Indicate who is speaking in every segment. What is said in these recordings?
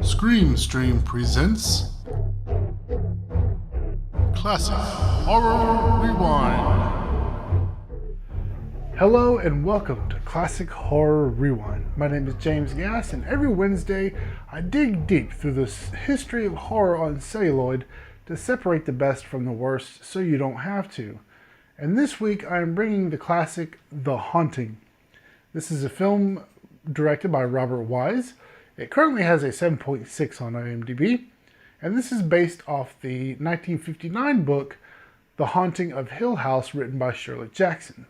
Speaker 1: Scream Stream presents Classic Horror Rewind.
Speaker 2: Hello and welcome to Classic Horror Rewind. My name is James Gass, and every Wednesday I dig deep through the history of horror on celluloid to separate the best from the worst so you don't have to. And this week I am bringing the classic The Haunting. This is a film directed by Robert Wise. It currently has a 7.6 on IMDb, and this is based off the 1959 book The Haunting of Hill House, written by Shirley Jackson.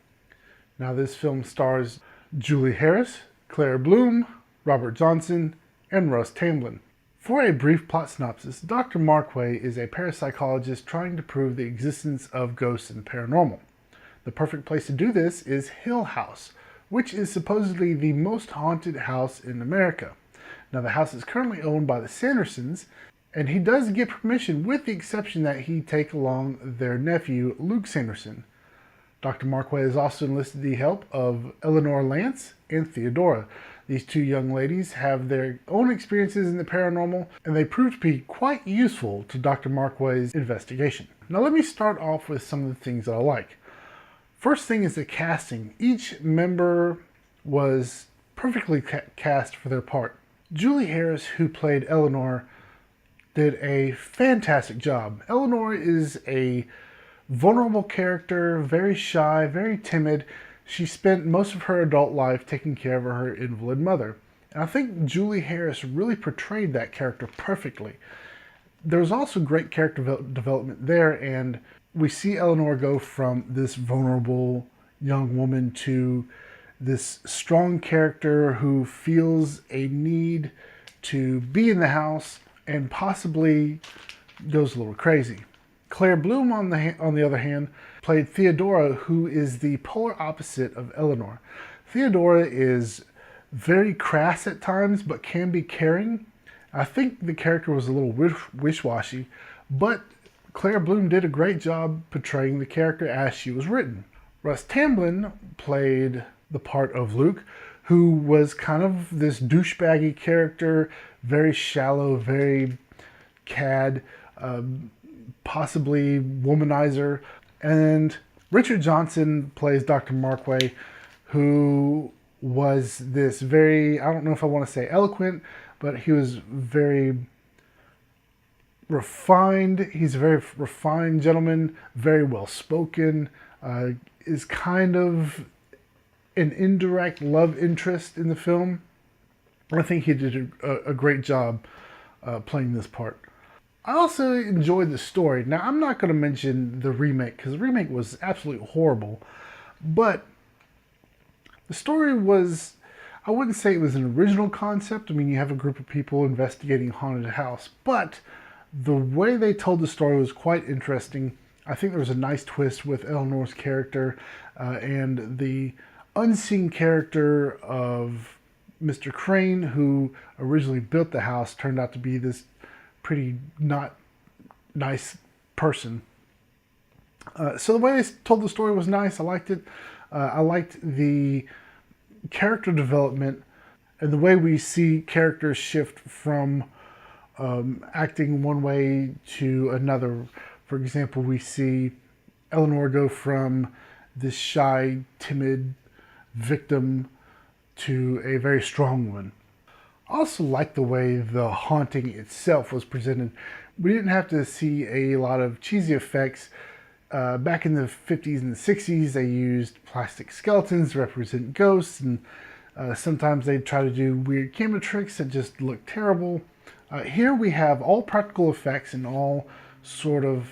Speaker 2: Now, this film stars Julie Harris, Claire Bloom, Robert Johnson, and Russ Tamblyn. For a brief plot synopsis, Dr. Markway is a parapsychologist trying to prove the existence of ghosts and the paranormal. The perfect place to do this is Hill House, which is supposedly the most haunted house in America. Now, the house is currently owned by the Sandersons, and he does get permission with the exception that he take along their nephew, Luke Sanderson. Dr. Markway has also enlisted the help of Eleanor Lance and Theodora. These two young ladies have their own experiences in the paranormal, and they prove to be quite useful to Dr. Markway's investigation. Now, let me start off with some of the things that I like. First thing is the casting. Each member was perfectly cast for their part. Julie Harris, who played Eleanor, did a fantastic job. Eleanor is a vulnerable character, very shy, very timid. She spent most of her adult life taking care of her invalid mother. And I think Julie Harris really portrayed that character perfectly. There was also great character development there, and we see Eleanor go from this vulnerable young woman to this strong character who feels a need to be in the house and possibly goes a little crazy. Claire Bloom, on the other hand, played Theodora, who is the polar opposite of Eleanor. Theodora is very crass at times, but can be caring. I think the character was a little wish-washy, but Claire Bloom did a great job portraying the character as she was written. Russ Tamblyn played the part of Luke, who was kind of this douchebaggy character, very shallow, very cad, possibly womanizer. And Richard Johnson plays Dr. Markway, who was this very, I don't know if I want to say eloquent, but he was very refined. He's a very refined gentleman, very well spoken, is kind of an indirect love interest in the film. I think he did a great job playing this part. I also enjoyed the story. Now, I'm not going to mention the remake because the remake was absolutely horrible, but the story was, I wouldn't say it was an original concept. I mean, you have a group of people investigating a haunted house, but the way they told the story was quite interesting. I think there was a nice twist with Eleanor's character, and the unseen character of Mr. Crane, who originally built the house, turned out to be this pretty not nice person. So the way they told the story was nice. I liked it. I liked the character development and the way we see characters shift from acting one way to another. For example, we see Eleanor go from this shy, timid victim to a very strong one. I also like the way the haunting itself was presented. We didn't have to see a lot of cheesy effects. Back in the 50s and the 60s, they used plastic skeletons to represent ghosts, and sometimes they try to do weird camera tricks that just look terrible. Here we have all practical effects and all sort of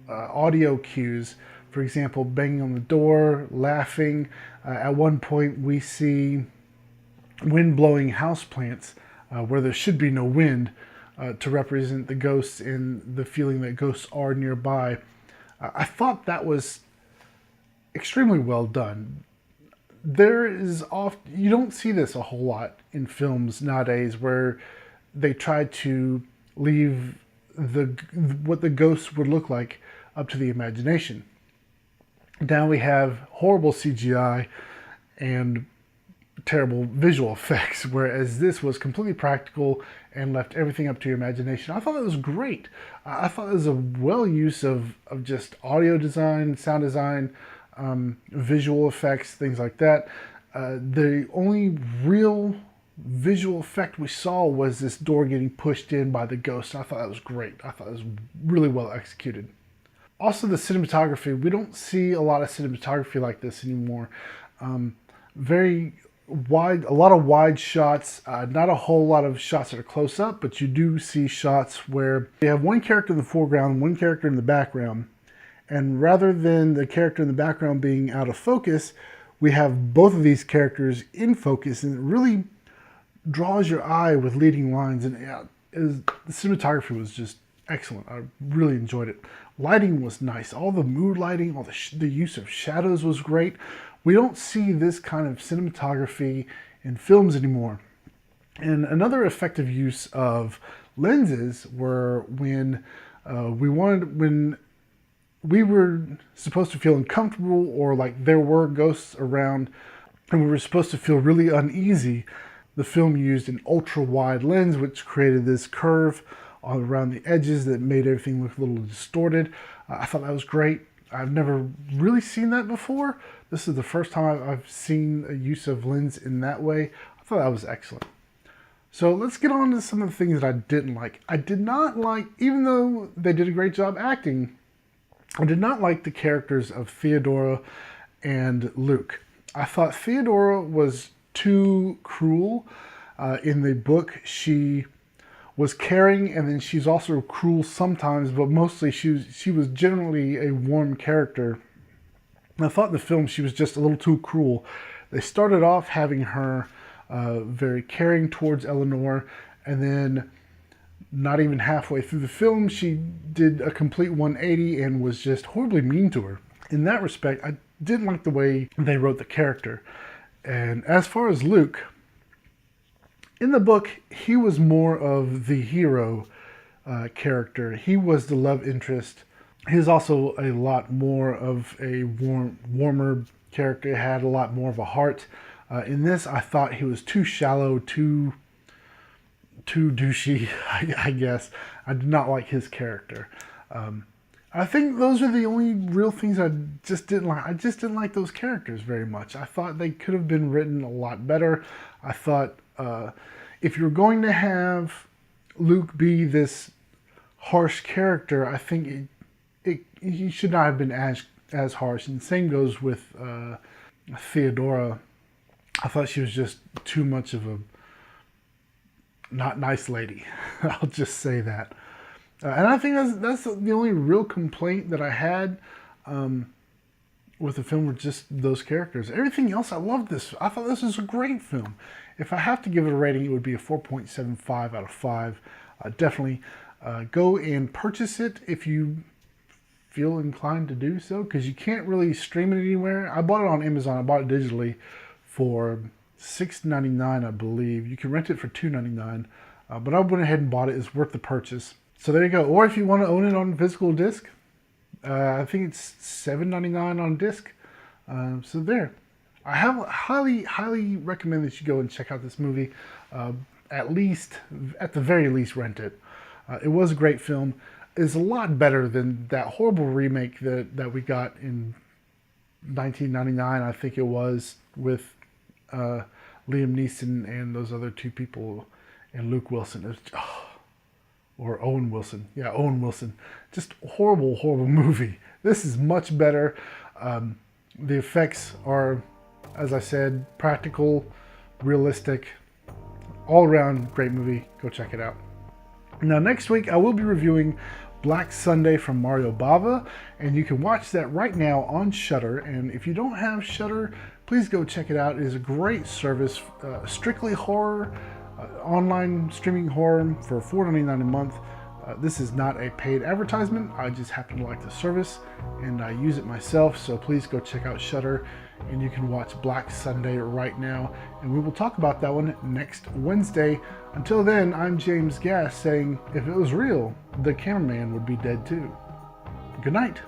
Speaker 2: audio cues. For example, banging on the door, laughing. At one point we see wind blowing houseplants where there should be no wind to represent the ghosts and the feeling that ghosts are nearby. I thought that was extremely well done. You don't see this a whole lot in films nowadays where they try to leave what the ghosts would look like up to the imagination. Now we have horrible CGI and terrible visual effects, whereas this was completely practical and left everything up to your imagination. I thought that was great. I thought it was a well use of just audio design, sound design, visual effects, things like that. The only real visual effect we saw was this door getting pushed in by the ghost. I thought that was great. I thought it was really well executed. Also, the cinematography. We don't see a lot of cinematography like this anymore. Very wide, a lot of wide shots, not a whole lot of shots that are close up, but you do see shots where you have one character in the foreground, one character in the background, and rather than the character in the background being out of focus, we have both of these characters in focus, and it really draws your eye with leading lines, and the cinematography was just excellent. I really enjoyed it. Lighting was nice. All the mood lighting, all the use of shadows was great. We don't see this kind of cinematography in films anymore. And another effective use of lenses were when we were supposed to feel uncomfortable, or like there were ghosts around and we were supposed to feel really uneasy. The film used an ultra wide lens, which created this curve all around the edges that made everything look a little distorted. I thought that was great. I've never really seen that before. This is the first time I've seen a use of lens in that way. I thought that was excellent. So let's get on to some of the things that I didn't like. I did not like, even though they did a great job acting, I did not like the characters of Theodora and Luke. I thought Theodora was too cruel. In the book, she was caring, and then she's also cruel sometimes, but mostly she was generally a warm character. And I thought in the film she was just a little too cruel. They started off having her very caring towards Eleanor, and then not even halfway through the film, she did a complete 180 and was just horribly mean to her. In that respect, I didn't like the way they wrote the character. And as far as Luke, in the book, he was more of the hero character. He was the love interest. He was also a lot more of a warmer character. He had a lot more of a heart. In this, I thought he was too shallow, too douchey, I guess. I did not like his character. I think those are the only real things I just didn't like. I just didn't like those characters very much. I thought they could have been written a lot better. I thought if you're going to have Luke be this harsh character, I think he should not have been as harsh. And the same goes with Theodora. I thought she was just too much of a not nice lady. I'll just say that. And I think that's the only real complaint that I had with the film, were just those characters. Everything else, I loved this. I thought this was a great film. If I have to give it a rating, it would be a 4.75 out of 5. Definitely go and purchase it if you feel inclined to do so, because you can't really stream it anywhere. I bought it on Amazon. I bought it digitally for $6.99, I believe. You can rent it for $2.99, but I went ahead and bought it. It's worth the purchase. So there you go. Or if you want to own it on physical disc, I think it's $7.99 on disc. So there. I highly recommend that you go and check out this movie. At the very least, rent it. It was a great film. It's a lot better than that horrible remake that we got in 1999, I think it was, with Liam Neeson and those other two people, and Luke Wilson. It was, or Owen Wilson. Yeah, Owen Wilson. Just horrible movie. This is much better. The effects are, as I said, practical, realistic, all around great movie. Go check it out. Now next week I will be reviewing Black Sunday from Mario Bava, and you can watch that right now on Shudder. And if you don't have Shudder, please go check it out. It is a great service, strictly horror, online streaming horror for $4.99 a month. This is not a paid advertisement. I just happen to like the service and I use it myself. So please go check out Shudder, and you can watch Black Sunday right now. And we will talk about that one next Wednesday. Until then, I'm James Gass saying, if it was real, the cameraman would be dead too. Good night.